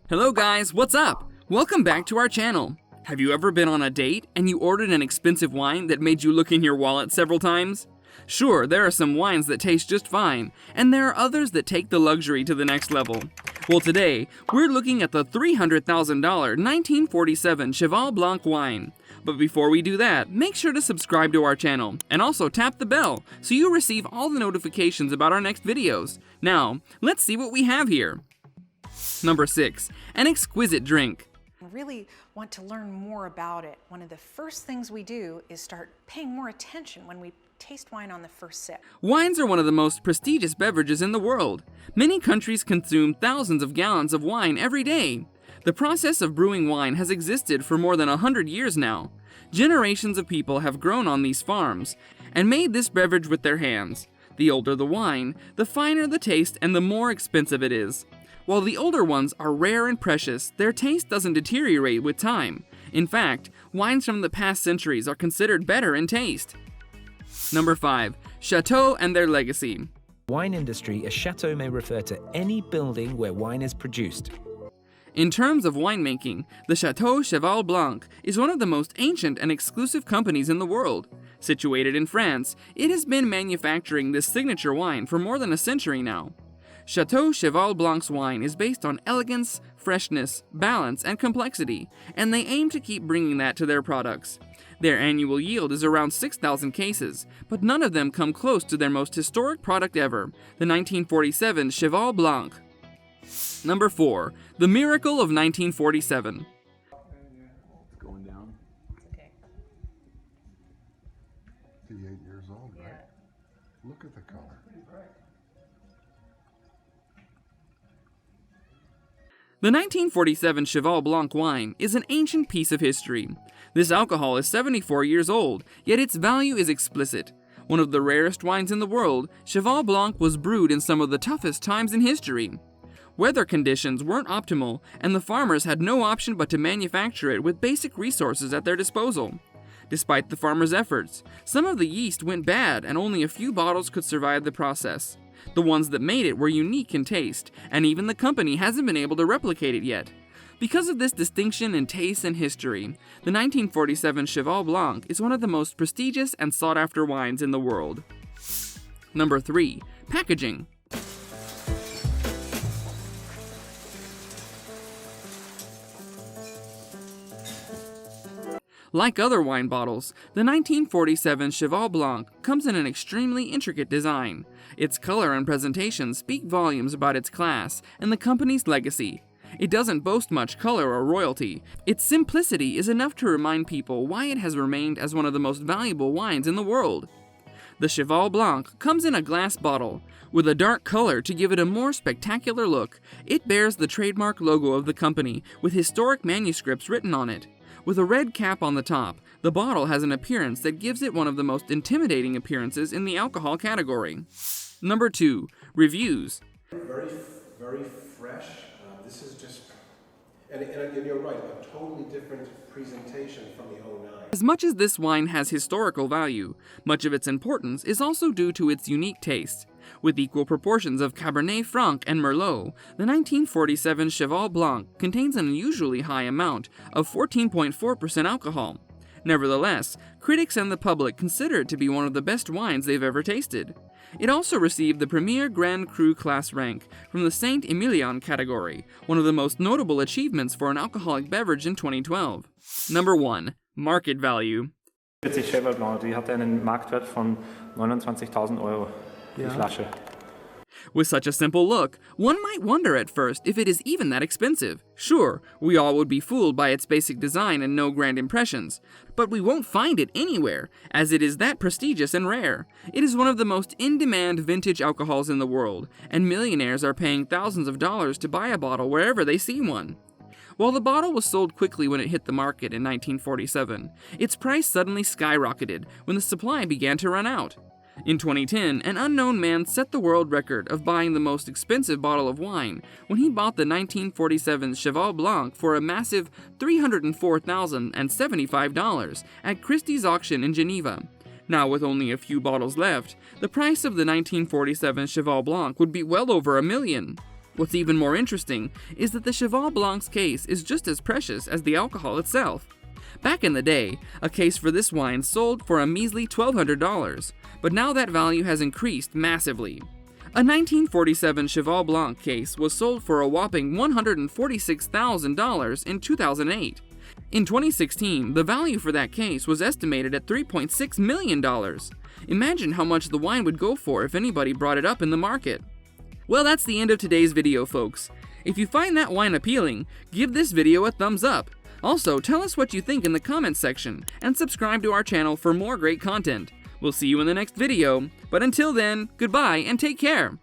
Hello guys, what's up? Welcome back to our channel. Have you ever been on a date and you ordered an expensive wine that made you look in your wallet several times? Sure, there are some wines that taste just fine, and there are others that take the luxury to the next level. Well, today, we're looking at the $300,000 1947 Cheval Blanc Wine. But before we do that, make sure to subscribe to our channel, and also tap the bell so you receive all the notifications about our next videos. Now, let's see what we have here. Number 6. An exquisite drink. Really want to learn more about it. One of the first things we do is start paying more attention when we taste wine on the first sip. Wines are one of the most prestigious beverages in the world. Many countries consume thousands of gallons of wine every day. The process of brewing wine has existed for more than 100 years now. Generations of people have grown on these farms and made this beverage with their hands. The older the wine, the finer the taste and the more expensive it is. While the older ones are rare and precious, their taste doesn't deteriorate with time. In fact, wines from the past centuries are considered better in taste. Number 5. Chateau and their legacy. Wine industry, a chateau may refer to any building where wine is produced. In terms of winemaking, the Chateau Cheval Blanc is one of the most ancient and exclusive companies in the world. Situated in France, it has been manufacturing this signature wine for more than a century now. Chateau Cheval Blanc's wine is based on elegance, freshness, balance, and complexity, and they aim to keep bringing that to their products. Their annual yield is around 6,000 cases, but none of them come close to their most historic product ever, the 1947 Cheval Blanc. Number 4. The Miracle of 1947. It's going down. Okay. 58 years old, right? Look at the color. The 1947 Cheval Blanc wine is an ancient piece of history. This alcohol is 74 years old, yet its value is explicit. One of the rarest wines in the world, Cheval Blanc was brewed in some of the toughest times in history. Weather conditions weren't optimal, and the farmers had no option but to manufacture it with basic resources at their disposal. Despite the farmers' efforts, some of the yeast went bad and only a few bottles could survive the process. The ones that made it were unique in taste, and even the company hasn't been able to replicate it yet. Because of this distinction in taste and history, the 1947 Cheval Blanc is one of the most prestigious and sought-after wines in the world. Number 3. Packaging. Like other wine bottles, the 1947 Cheval Blanc comes in an extremely intricate design. Its color and presentation speak volumes about its class and the company's legacy. It doesn't boast much color or royalty. Its simplicity is enough to remind people why it has remained as one of the most valuable wines in the world. The Cheval Blanc comes in a glass bottle. With a dark color to give it a more spectacular look, it bears the trademark logo of the company with historic manuscripts written on it. With a red cap on the top, the bottle has an appearance that gives it one of the most intimidating appearances in the alcohol category. Number 2. Reviews. Very fresh. This is just, and you're right, a totally different presentation from the 09. As much as this wine has historical value, much of its importance is also due to its unique taste. With equal proportions of Cabernet Franc and Merlot, the 1947 Cheval Blanc contains an unusually high amount of 14.4% alcohol. Nevertheless, critics and the public consider it to be one of the best wines they've ever tasted. It also received the premier Grand Cru class rank from the Saint-Emilion category, one of the most notable achievements for an alcoholic beverage in 2012. Number 1. Market value. Die Cheval Blanc, die hat einen Marktwert von 29.000 Euro. Die Flasche. With such a simple look, one might wonder at first if it is even that expensive. Sure, we all would be fooled by its basic design and no grand impressions, but we won't find it anywhere, as it is that prestigious and rare. It is one of the most in-demand vintage alcohols in the world, and millionaires are paying thousands of dollars to buy a bottle wherever they see one. While the bottle was sold quickly when it hit the market in 1947, its price suddenly skyrocketed when the supply began to run out. In 2010, an unknown man set the world record of buying the most expensive bottle of wine when he bought the 1947 Cheval Blanc for a massive $304,075 at Christie's auction in Geneva. Now, with only a few bottles left, the price of the 1947 Cheval Blanc would be well over $1 million. What's even more interesting is that the Cheval Blanc's case is just as precious as the alcohol itself. Back in the day, a case for this wine sold for a measly $1,200, but now that value has increased massively. A 1947 Cheval Blanc case was sold for a whopping $146,000 in 2008. In 2016, the value for that case was estimated at $3.6 million. Imagine how much the wine would go for if anybody brought it up in the market. Well, that's the end of today's video, folks. If you find that wine appealing, give this video a thumbs up. Also, tell us what you think in the comments section, and subscribe to our channel for more great content. We'll see you in the next video, but until then, goodbye and take care!